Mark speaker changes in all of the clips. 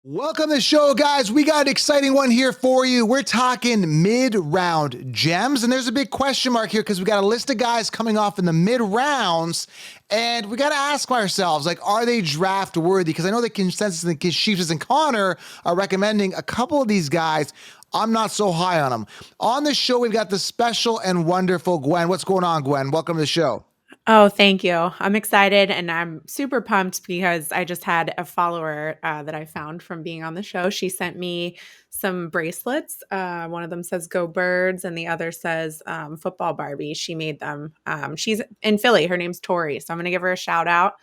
Speaker 1: Welcome to the show, guys. We got an exciting one here for you. We're talking mid-round gems, and there's a big question mark here because we got a list of guys coming off in the mid-rounds, and we got to ask ourselves, like, are they draft worthy? Because I know the consensus in the Chiefs and Connor are recommending a couple of these guys. I'm not so high on them. On the show, we've got the special and wonderful Gwen. What's going on, Gwen? Welcome to the show.
Speaker 2: Oh, thank you. I'm excited and I'm super pumped because I just had a follower that I found from being on the show. She sent me some bracelets. One of them says Go Birds and the other says Football Barbie. She made them. She's in Philly. Her name's Tori. So I'm going to give her a shout out.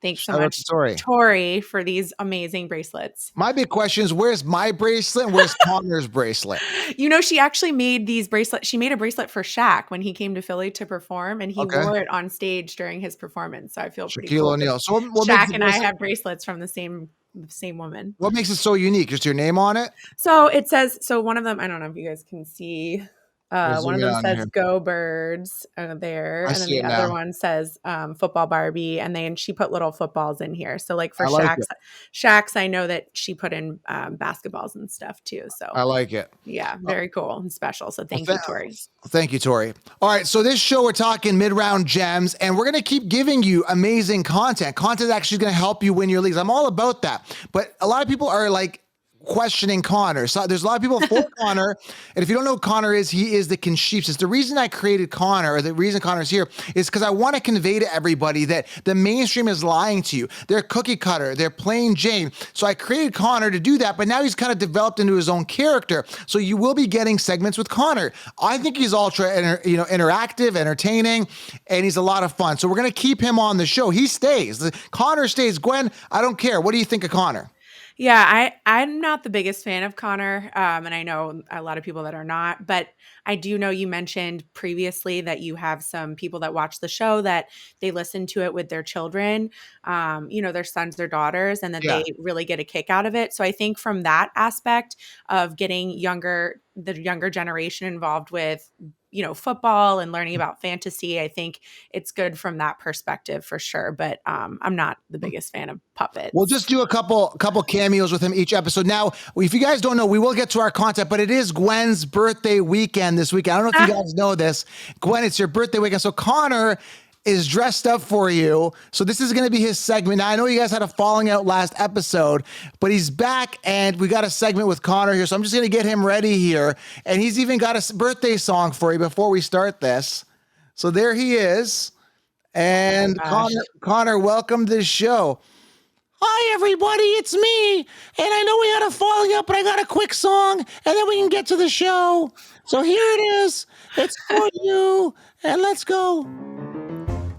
Speaker 2: Thanks so
Speaker 1: Shout out to
Speaker 2: much,
Speaker 1: Tori.
Speaker 2: Tori, for these amazing bracelets.
Speaker 1: My big question is, where's my bracelet and where's Connor's bracelet?
Speaker 2: She actually made these bracelets. She made a bracelet for Shaq when he came to Philly to perform, and he
Speaker 1: Okay.
Speaker 2: wore it on stage during his performance. So I feel pretty
Speaker 1: Shaquille
Speaker 2: cool that
Speaker 1: O'Neal. So what makes
Speaker 2: Shaq
Speaker 1: the
Speaker 2: and I
Speaker 1: bracelet?
Speaker 2: have bracelets from the same woman.
Speaker 1: What makes it so unique? Just your name on it?
Speaker 2: So it says, so one of them, I don't know if you guys can see,
Speaker 1: Here,
Speaker 2: one
Speaker 1: zoom
Speaker 2: of
Speaker 1: in
Speaker 2: them
Speaker 1: on
Speaker 2: says
Speaker 1: here.
Speaker 2: Go Birds there.
Speaker 1: I
Speaker 2: And then
Speaker 1: see
Speaker 2: the
Speaker 1: it now.
Speaker 2: other one says Football Barbie. And then she put little footballs in here. So like for
Speaker 1: I like it.
Speaker 2: Shaq's, I know that she put in basketballs and stuff too. So
Speaker 1: I like it.
Speaker 2: yeah,
Speaker 1: Uh,
Speaker 2: very cool and special. So
Speaker 1: Well,
Speaker 2: thank you, Tori.
Speaker 1: thank you, Tori. All right, so this show we're talking mid-round gems, and we're going to keep giving you amazing content actually going to help you win your leagues. I'm all about that, but a lot of people are like questioning Connor. So there's a lot of people for Connor, and if you don't know who Connor is, he is the Conchiefs. The reason I created Connor, or the reason Connor's here, is because I want to convey to everybody that the mainstream is lying to you. They're cookie cutter, they're plain Jane. So I created Connor to do that, but now he's kind of developed into his own character. So you will be getting segments with Connor. I think he's ultra, interactive, entertaining, and he's a lot of fun. So we're gonna keep him on the show. He stays. Connor stays. Gwen, I don't care. What do you think of Connor?
Speaker 2: Yeah, I'm not the biggest fan of Connor, and I know a lot of people that are not. But I do know you mentioned previously that you have some people that watch the show that they listen to it with their children, their sons or daughters, and that
Speaker 1: Yeah.
Speaker 2: they really get a kick out of it. So I think from that aspect of getting the younger generation involved with football and learning about fantasy, I think it's good from that perspective for sure. But I'm not the biggest fan of
Speaker 1: We'll
Speaker 2: puppets.
Speaker 1: just do a couple cameos with him each episode. Now, if you guys don't know, we will get to our content, but it is Gwen's birthday weekend this weekend. I don't know if you guys know this. Gwen, it's your birthday weekend. So Connor is dressed up for you. So this is going to be his segment. Now, I know you guys had a falling out last episode, but he's back and we got a segment with Connor here. So I'm just going to get him ready here. And he's even got a birthday song for you before we start this. So there he is.
Speaker 2: Oh
Speaker 1: And
Speaker 2: gosh.
Speaker 1: Connor, welcome to the show. Hi, everybody, it's me. And I know we had a falling out, but I got a quick song, and then we can get to the show. So here it is. It's for you, and let's go.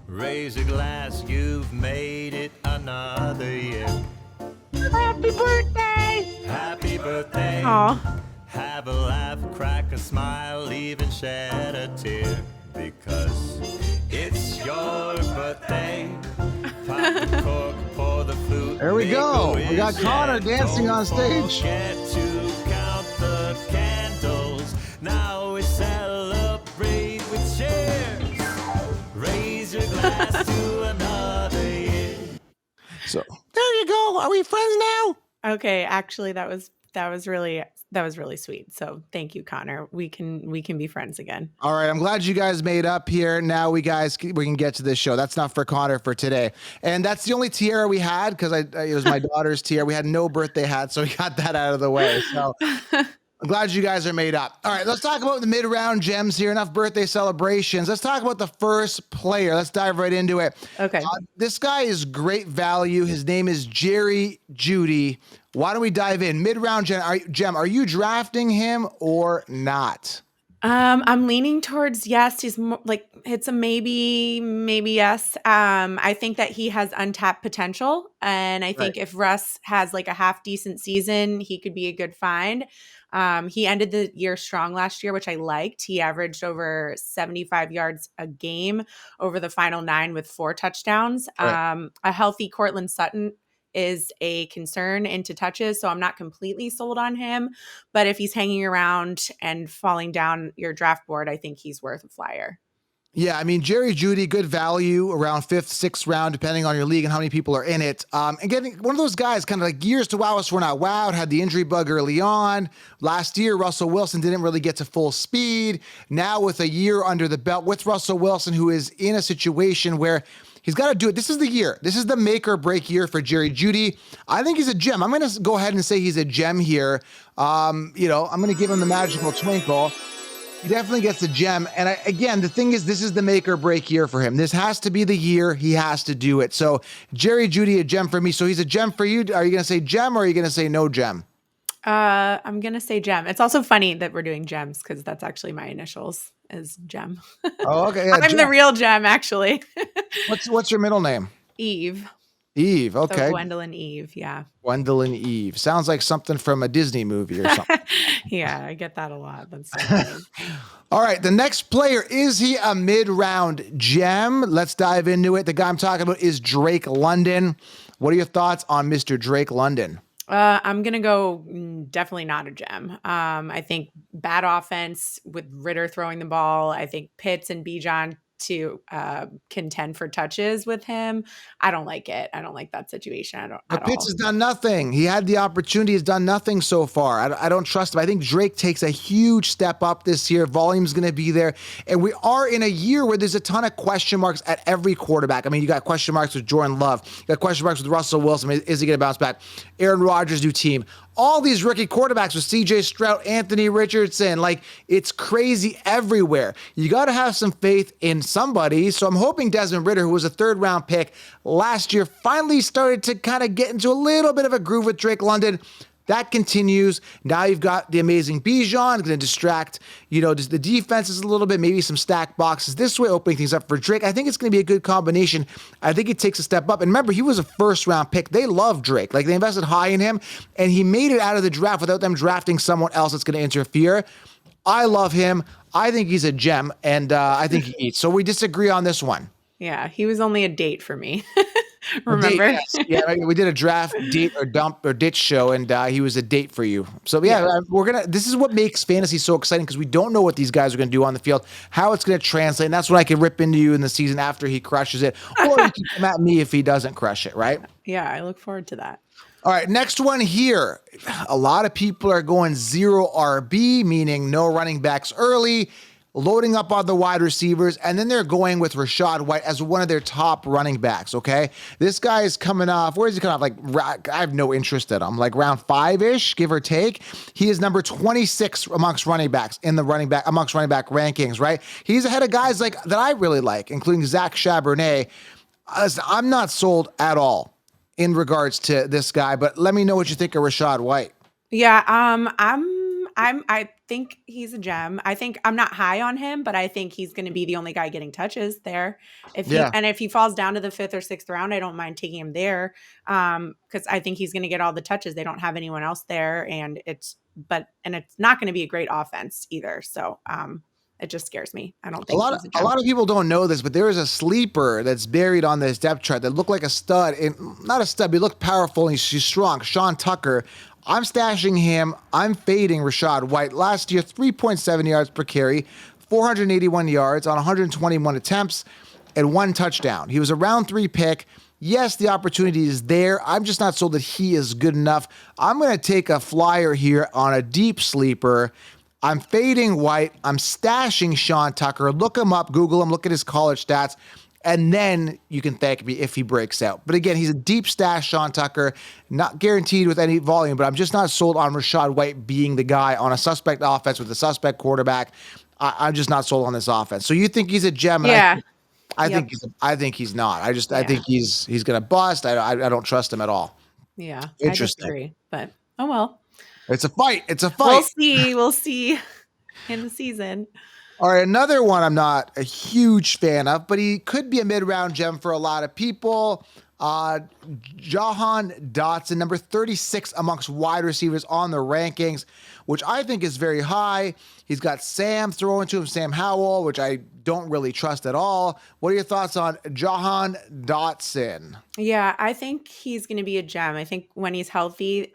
Speaker 3: Raise a glass, you've made it another year.
Speaker 1: Happy birthday.
Speaker 3: Happy birthday.
Speaker 2: Aw.
Speaker 3: Have a laugh, crack a smile, even shed a tear. Because it's your birthday. Pop the cork, pour the flute.
Speaker 1: There we
Speaker 3: make
Speaker 1: go.
Speaker 3: a
Speaker 1: We got
Speaker 3: wish,
Speaker 1: Connor
Speaker 3: and
Speaker 1: dancing on
Speaker 3: don't
Speaker 1: stage.
Speaker 3: forget to count the candles. Now we celebrate with cheers. Raise your glass to another year.
Speaker 1: So there you go. Are we friends now?
Speaker 2: Okay, actually that was really sweet. So thank you, Connor. We can be friends again.
Speaker 1: All right, I'm glad you guys made up here. Now we can get to this show. That's not for Connor for today, and that's the only tiara we had because it was my daughter's tiara. We had no birthday hat, so we got that out of the way. So I'm glad you guys are made up. All right, let's talk about the mid-round gems here. Enough birthday celebrations. Let's talk about the first player. Let's dive right into it.
Speaker 2: Okay.
Speaker 1: This guy is great value. His name is Jeudy. Why don't we dive in? Mid-round gem. Are you drafting him or not?
Speaker 2: I'm leaning towards yes. It's a maybe yes. I think that he has untapped potential, and I
Speaker 1: Right.
Speaker 2: think if Russ has like a half decent season, he could be a good find. He ended the year strong last year, which I liked. He averaged over 75 yards a game over the final 9 with 4 touchdowns.
Speaker 1: Right.
Speaker 2: A healthy Cortland Sutton is a concern into touches, so I'm not completely sold on him. But if he's hanging around and falling down your draft board, I think he's worth a flyer.
Speaker 1: Yeah, I mean, Jerry Jeudy, good value around 5th, 6th round, depending on your league and how many people are in it. And getting one of those guys kind of like years to wow us, we're not wowed, had the injury bug early on. Last year, Russell Wilson didn't really get to full speed. Now with a year under the belt with Russell Wilson, who is in a situation where he's got to do it. This is the year. This is the make or break year for Jerry Jeudy. I think he's a gem. I'm going to go ahead and say he's a gem here. I'm going to give him the magical twinkle. He definitely gets the gem. And again, the thing is, this is the make or break year for him. This has to be the year. He has to do it. So Jerry Jeudy, a gem for me. So he's a gem for you. Are you going to say gem or are you going to say no gem?
Speaker 2: I'm going to say gem. It's also funny that we're doing gems because that's actually my initials is gem.
Speaker 1: Oh, okay. Yeah,
Speaker 2: I'm
Speaker 1: gem.
Speaker 2: the real gem, actually.
Speaker 1: What's your middle name?
Speaker 2: Eve.
Speaker 1: Eve. Okay.
Speaker 2: So Gwendolyn Eve. Yeah.
Speaker 1: Gwendolyn Eve. Sounds like something from a Disney movie or something.
Speaker 2: Yeah, I get that a lot. That's so funny.
Speaker 1: All right. The next player, is he a mid-round gem? Let's dive into it. The guy I'm talking about is Drake London. What are your thoughts on Mr. Drake London?
Speaker 2: I'm going to go definitely not a gem. I think bad offense with Ritter throwing the ball. I think Pitts and Bijan to contend for touches with him. I don't like it. I don't like that situation.
Speaker 1: But Pitts has done nothing. He had the opportunity, has done nothing so far. I don't trust him. I think Drake takes a huge step up this year. Volume's going to be there. And we are in a year where there's a ton of question marks at every quarterback. I mean, you got question marks with Jordan Love. You got question marks with Russell Wilson. I mean, is he going to bounce back? Aaron Rodgers' new team. All these rookie quarterbacks with CJ Stroud, Anthony Richardson, like it's crazy everywhere. You got to have some faith in somebody. So I'm hoping Desmond Ridder, who was a 3rd round pick last year, finally started to kind of get into a little bit of a groove with Drake London. That continues. Now you've got the amazing Bijan, going to distract, just the defenses a little bit, maybe some stack boxes this way, opening things up for Drake. I think it's going to be a good combination. I think it takes a step up. And remember, he was a 1st round pick. They love Drake. Like they invested high in him, and he made it out of the draft without them drafting someone else that's going to interfere. I love him. I think he's a gem, and I think he eats. So we disagree on this one.
Speaker 2: Yeah, he was only a date for me. Remember?
Speaker 1: Date, yes. Yeah, we did a draft, date, or dump or ditch show, and he was a date for you. So yeah, this is what makes fantasy so exciting because we don't know what these guys are going to do on the field, how it's going to translate, and that's when I can rip into you in the season after he crushes it, or you can come at me if he doesn't crush it, right?
Speaker 2: Yeah, I look forward to that.
Speaker 1: All right, next one here. A lot of people are going 0 RB, meaning no running backs early, loading up on the wide receivers, and then they're going with Rashad White as one of their top running backs, okay? This guy is coming off, where is he coming off? Like, I have no interest in him. Like round 5-ish, give or take. He is number 26 amongst running backs amongst running back rankings, right? He's ahead of guys like that I really like, including Zach Charbonnet. I'm not sold at all in regards to this guy, but let me know what you think of Rashad White.
Speaker 2: Yeah, I think he's a gem. I think I'm not high on him, but I think he's going to be the only guy getting touches there. If he falls down to the 5th or 6th round, I don't mind taking him there because I think he's going to get all the touches. They don't have anyone else there, and it's not going to be a great offense either. So it just scares me. I don't think
Speaker 1: a lot of people don't know this, but there is a sleeper that's buried on this depth chart that looked like a stud. Not a stud, but he looked powerful and he's strong. Sean Tucker. I'm stashing him. I'm fading Rashad White. Last year, 3.7 yards per carry, 481 yards on 121 attempts, and 1 touchdown. He was a round 3 pick. Yes, the opportunity is there. I'm just not sold that he is good enough. I'm going to take a flyer here on a deep sleeper. I'm fading White. I'm stashing Sean Tucker. Look him up, Google him, look at his college stats, and then you can thank me if he breaks out. But again, he's a deep stash, Sean Tucker, not guaranteed with any volume, but I'm just not sold on Rashad White being the guy on a suspect offense with a suspect quarterback. I'm just not sold on this offense. So you think he's a gem?
Speaker 2: Yeah.
Speaker 1: I think he's not. I think he's going to bust. I don't trust him at all.
Speaker 2: Yeah.
Speaker 1: Interesting.
Speaker 2: I disagree, but oh well.
Speaker 1: It's a fight. We'll
Speaker 2: see in the season.
Speaker 1: All right, another one I'm not a huge fan of, but he could be a mid-round gem for a lot of people. Jahan Dotson, number 36 amongst wide receivers on the rankings, which I think is very high. He's got Sam throwing to him, Sam Howell, which I don't really trust at all. What are your thoughts on Jahan Dotson?
Speaker 2: Yeah, I think he's going to be a gem. I think when he's healthy,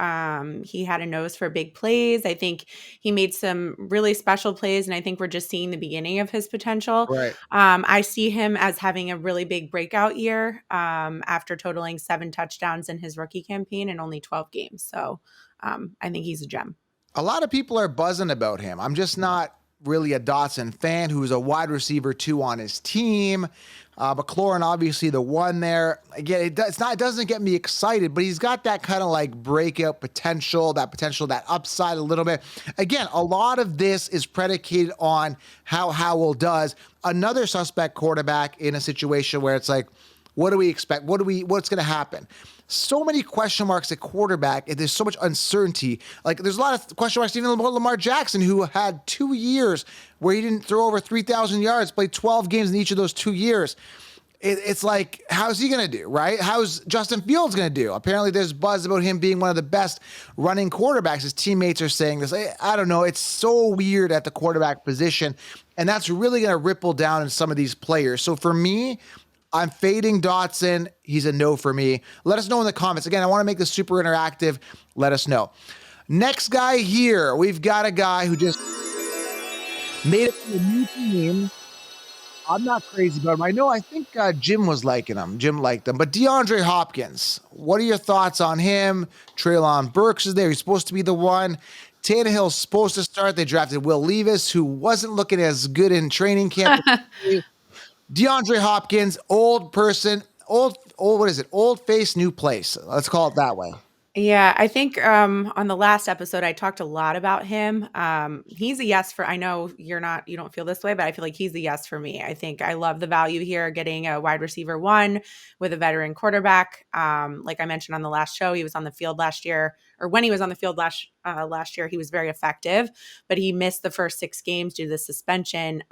Speaker 2: he had a nose for big plays. I think he made some really special plays, and I think we're just seeing the beginning of his potential.
Speaker 1: Right.
Speaker 2: I see him as having a really big breakout year after totaling 7 touchdowns in his rookie campaign in only 12 games. So I think he's a gem.
Speaker 1: A lot of people are buzzing about him. I'm just not really a Dotson fan, who's a wide receiver 2 on his team. McLaurin, obviously the one there. Again, it doesn't get me excited, but he's got that kind of like breakout potential, that upside a little bit. Again, a lot of this is predicated on how Howell does. Another suspect quarterback in a situation where it's like, what do we expect? What's going to happen? So many question marks at quarterback, and there's so much uncertainty. Like, there's a lot of question marks even about Lamar Jackson, who had 2 years where he didn't throw over 3,000 yards, played 12 games in each of those 2 years. It's like, how's he going to do, right? How's Justin Fields going to do? Apparently, there's buzz about him being one of the best running quarterbacks. His teammates are saying this. I don't know. It's so weird at the quarterback position, and that's really going to ripple down in some of these players. So for me, I'm fading Dotson. He's a no for me. Let us know in the comments. Again, I want to make this super interactive. Let us know. Next guy here, we've got a guy who just made it to a new team. I'm not crazy about him. I think Jim was liking him. Jim liked him. But DeAndre Hopkins, what are your thoughts on him? Treylon Burks is there. He's supposed to be the one. Tannehill's supposed to start. They drafted Will Levis, who wasn't looking as good in training camp. DeAndre Hopkins, old face, new place. Let's call it that way.
Speaker 2: Yeah, I think on the last episode, I talked a lot about him. He's a yes for, I know you don't feel this way, but I feel like he's a yes for me. I think I love the value here, getting a wide receiver 1 with a veteran quarterback. Like I mentioned on the last show, he was on the field last year, or when he was on the field last year, he was very effective, but he missed the first 6 games due to the suspension.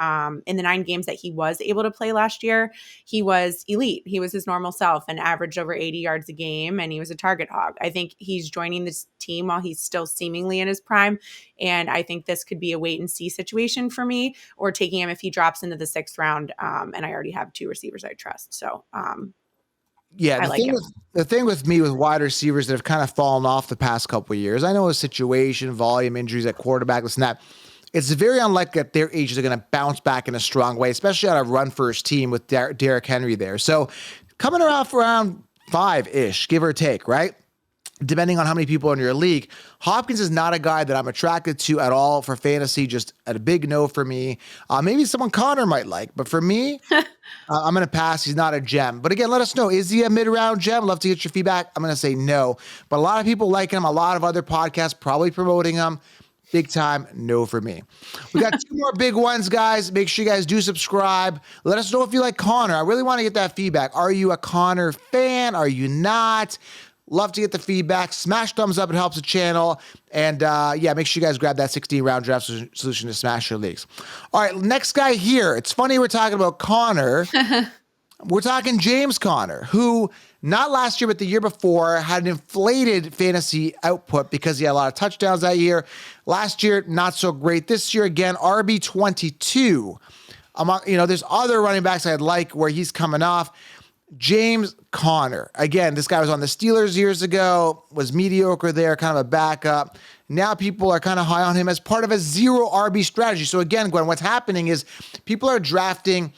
Speaker 2: In the 9 games that he was able to play last year, he was elite. He was his normal self and averaged over 80 yards a game, and he was a target hog. I think he's joining this team while he's still seemingly in his prime, and I think this could be a wait and see situation for me, or taking him if he drops into the 6th round, and I already have 2 receivers I trust. So
Speaker 1: yeah, the thing with me with wide receivers that have kind of fallen off the past couple of years, I know a situation, volume, injuries at quarterback, this and that. It's very unlikely at their ages they're going to bounce back in a strong way, especially on a run-first team with Derrick Henry there. So coming around for around 5-ish, give or take, right? Depending on how many people are in your league. Hopkins is not a guy that I'm attracted to at all for fantasy, just a big no for me. Maybe someone Connor might like, but for me, I'm going to pass. He's not a gem. But again, let us know. Is he a mid-round gem? Love to get your feedback. I'm going to say no. But a lot of people like him. A lot of other podcasts probably promoting him. Big time, no for me. We got 2 more big ones, guys. Make sure you guys do subscribe. Let us know if you like Connor. I really want to get that feedback. Are you a Connor fan? Are you not? Love to get the feedback. Smash thumbs up. It helps the channel. And make sure you guys grab that 16-round draft solution to smash your leagues. All right, next guy here. It's funny we're talking about Connor. We're talking James Conner, who not last year, but the year before had an inflated fantasy output because he had a lot of touchdowns that year. Last year, not so great. This year, again, RB22. There's other running backs I'd like where he's coming off. James Conner. Again, this guy was on the Steelers years ago, was mediocre there, kind of a backup. Now people are kind of high on him as part of a 0 RB strategy. So again, Gwen, what's happening is people are drafting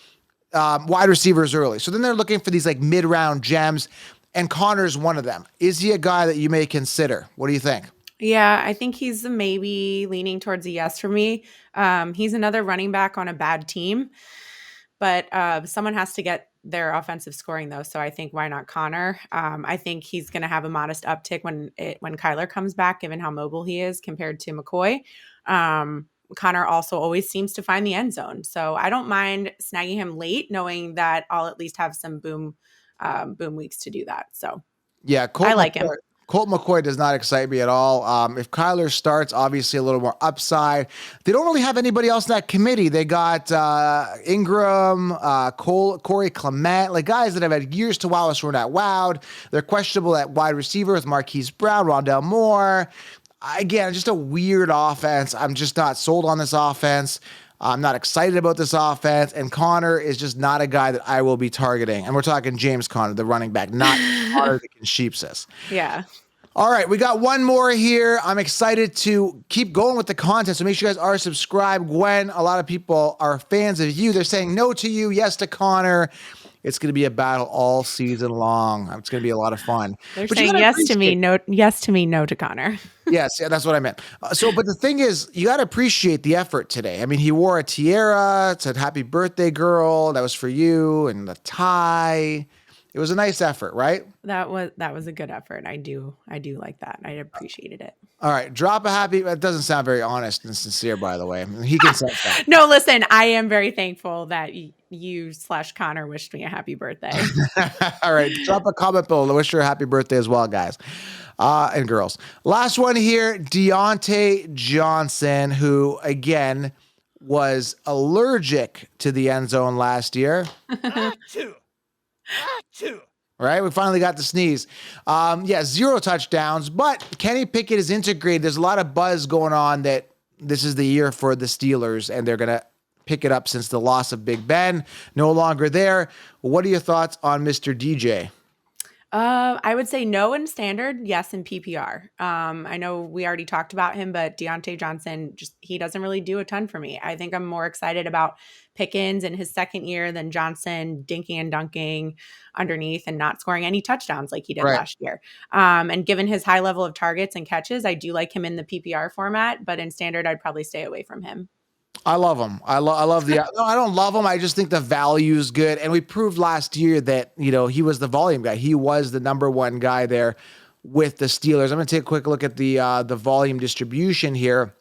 Speaker 1: wide receivers early. So then they're looking for these like mid-round gems, and Conner's one of them. Is he a guy that you may consider? What do you think?
Speaker 2: Yeah, I think he's maybe leaning towards a yes for me. He's another running back on a bad team, but someone has to get their offensive scoring though. So I think why not Conner? I think he's going to have a modest uptick when Kyler comes back, given how mobile he is compared to McCoy. Conner also always seems to find the end zone. So I don't mind snagging him late, knowing that I'll at least have some boom weeks to do that. So
Speaker 1: yeah,
Speaker 2: I like him.
Speaker 1: Colt McCoy does not excite me at all. If Kyler starts, obviously a little more upside. They don't really have anybody else in that committee. They got Ingram, Corey Clement, like guys that have had years to wow us who are not wowed. They're questionable at wide receiver with Marquise Brown, Rondell Moore. Again, just a weird offense. I'm just not sold on this offense. I'm not excited about this offense. And Connor is just not a guy that I will be targeting. And we're talking James Conner, the running back, not Connor the Sheepsis.
Speaker 2: Yeah.
Speaker 1: All right, we got one more here. I'm excited to keep going with the content, so make sure you guys are subscribed. Gwen, a lot of people are fans of you. They're saying no to you, yes to Connor. It's going to be a battle all season long. It's going to be a lot of fun.
Speaker 2: They're saying yes to me, no to Connor.
Speaker 1: Yes, yeah, that's what I meant. But the thing is, you got to appreciate the effort today. I mean, he wore a tiara. It said "Happy Birthday, Girl." That was for you, and the tie. It was a nice effort, right?
Speaker 2: That was a good effort. I do like that. I appreciated it.
Speaker 1: All right, drop a happy. That doesn't sound very honest and sincere, by the way. He can say that.
Speaker 2: No, listen, I am very thankful that you/Connor wished me a happy birthday.
Speaker 1: All right, drop a comment below to wish her a happy birthday as well, guys and girls. Last one here, Diontae Johnson, who again was allergic to the end zone last year. Right, we finally got the sneeze. 0 touchdowns, but Kenny Pickett is integrated. There's a lot of buzz going on that this is the year for the Steelers, and they're going to pick it up since the loss of Big Ben. No longer there. What are your thoughts on Mr. DJ?
Speaker 2: I would say no in standard, yes in PPR. I know we already talked about him, but Diontae Johnson, he doesn't really do a ton for me. I think I'm more excited about Pickens in his second year than Johnson dinking and dunking underneath and not scoring any touchdowns like he did last year. And given his high level of targets and catches, I do like him in the PPR format, but in standard, I'd probably stay away from him.
Speaker 1: I love him. I love no, I don't love him. I just think the value is good. And we proved last year that, he was the volume guy. He was the number one guy there with the Steelers. I'm going to take a quick look at the volume distribution here.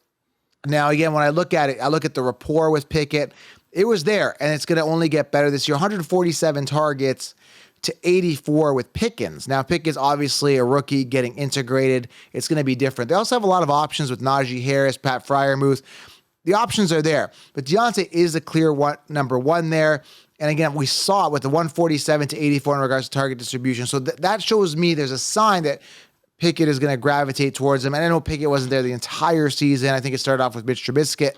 Speaker 1: Now, again, when I look at it, I look at the rapport with Pickett. It was there, and it's going to only get better this year. 147 targets to 84 with Pickens. Now, Pickens obviously a rookie getting integrated. It's going to be different. They also have a lot of options with Najee Harris, Pat Freiermuth. The options are there, but Diontae is a clear number one there. And again, we saw it with the 147 to 84 in regards to target distribution. So that shows me there's a sign that Pickett is going to gravitate towards him. And I know Pickett wasn't there the entire season. I think it started off with Mitch Trubisky.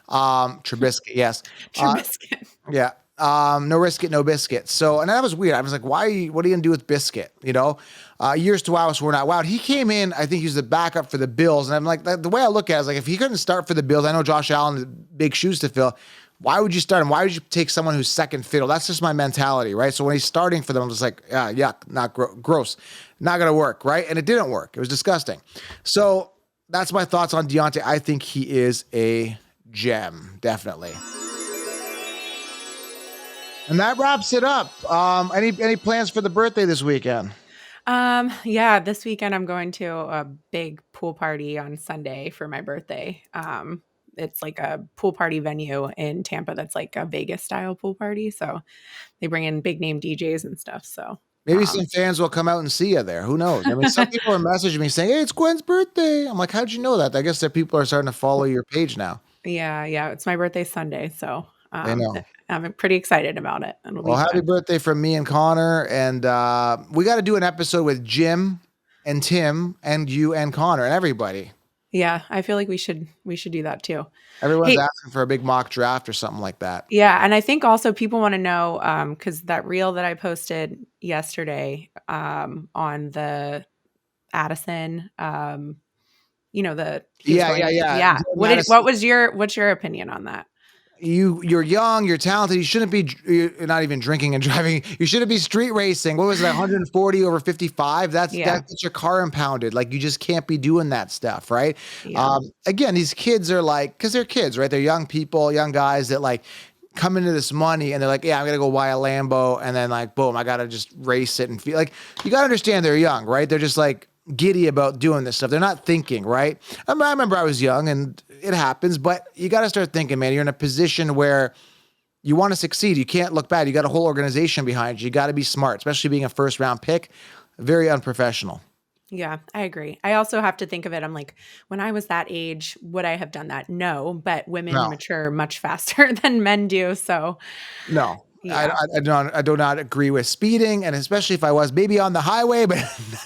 Speaker 1: Trubisky, yes.
Speaker 2: Trubisky.
Speaker 1: Yeah. No risk it, no biscuit. So, and that was weird. I was like, what are you going to do with Biscuit? Years to wow, so we're not wowed. He came in, I think he was the backup for the Bills. And I'm like, the way I look at it, I was like, if he couldn't start for the Bills, I know Josh Allen has big shoes to fill. Why would you start him? Why would you take someone who's second fiddle? That's just my mentality, right? So when he's starting for them, I'm just like, yuck, not gross. Not going to work, right? And it didn't work. It was disgusting. So that's my thoughts on Diontae. I think he is a gem, definitely. And that wraps it up. Any plans for the birthday this weekend?
Speaker 2: This weekend I'm going to a big pool party on Sunday for my birthday. It's like a pool party venue in Tampa that's like a Vegas style pool party. So they bring in big name DJs and stuff. So
Speaker 1: maybe some fans will come out and see you there. Who knows? I mean, some people are messaging me saying, "Hey, it's Gwen's birthday." I'm like, "How'd you know that?" I guess that people are starting to follow your page now.
Speaker 2: Yeah. It's my birthday Sunday. So
Speaker 1: I know.
Speaker 2: I'm pretty excited about it.
Speaker 1: Well, happy birthday from me and Connor. And we got to do an episode with Jim and Tim and you and Connor and everybody.
Speaker 2: Yeah, I feel like we should do that too.
Speaker 1: Everyone's asking for a big mock draft or something like that.
Speaker 2: Yeah, and I think also people want to know because that reel that I posted yesterday on the Addison, yeah. What's your opinion on that?
Speaker 1: You're young, you're talented. You shouldn't be, you're not even drinking and driving. You shouldn't be street racing. What was that? 140 over 55. That gets your car impounded. Like you just can't be doing that stuff, right? Yeah. Again, these kids are like, because they're kids, right? They're young people, young guys that like come into this money and they're like, yeah, I'm gonna go buy a Lambo, and then like, boom, I gotta just race it and feel like you gotta understand they're young, right? They're just like giddy about doing this stuff. They're not thinking, right? I remember I was young and it happens, but you got to start thinking, man. You're in a position where you want to succeed. You can't look bad. You got a whole organization behind you. You got to be smart, especially being a first round pick. Very unprofessional.
Speaker 2: Yeah, I agree. I also have to think of it. I'm like, when I was that age, would I have done that? No, but women mature much faster than men do. So
Speaker 1: no. Yeah. I do not agree with speeding, and especially if I was maybe on the highway, but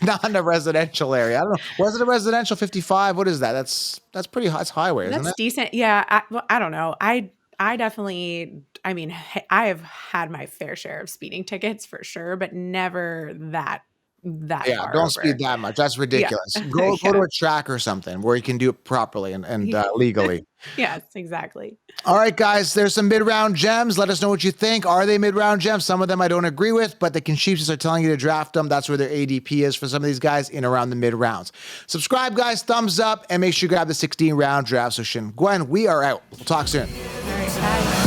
Speaker 1: not in a residential area. I don't know. Was it a residential 55? What is that? That's pretty high. It's highway, isn't it?
Speaker 2: That's decent. Yeah. I don't know. I I definitely, I mean, I have had my fair share of speeding tickets for sure, but never that
Speaker 1: Yeah,
Speaker 2: far
Speaker 1: don't
Speaker 2: over.
Speaker 1: speed that much. That's
Speaker 2: Yeah.
Speaker 1: ridiculous. Go to
Speaker 2: Yeah.
Speaker 1: a track or something where you can do it properly and legally.
Speaker 2: Yes, exactly.
Speaker 1: All right, guys, there's some mid-round gems. Let us know what you think. Are they mid-round gems? Some of them I don't agree with, but the Conchiefs are telling you to draft them. That's where their ADP is for some of these guys in around the mid-rounds. Subscribe, guys, thumbs up, and make sure you grab the 16-round draft session. Gwen, we are out. We'll talk soon.
Speaker 2: All right, bye.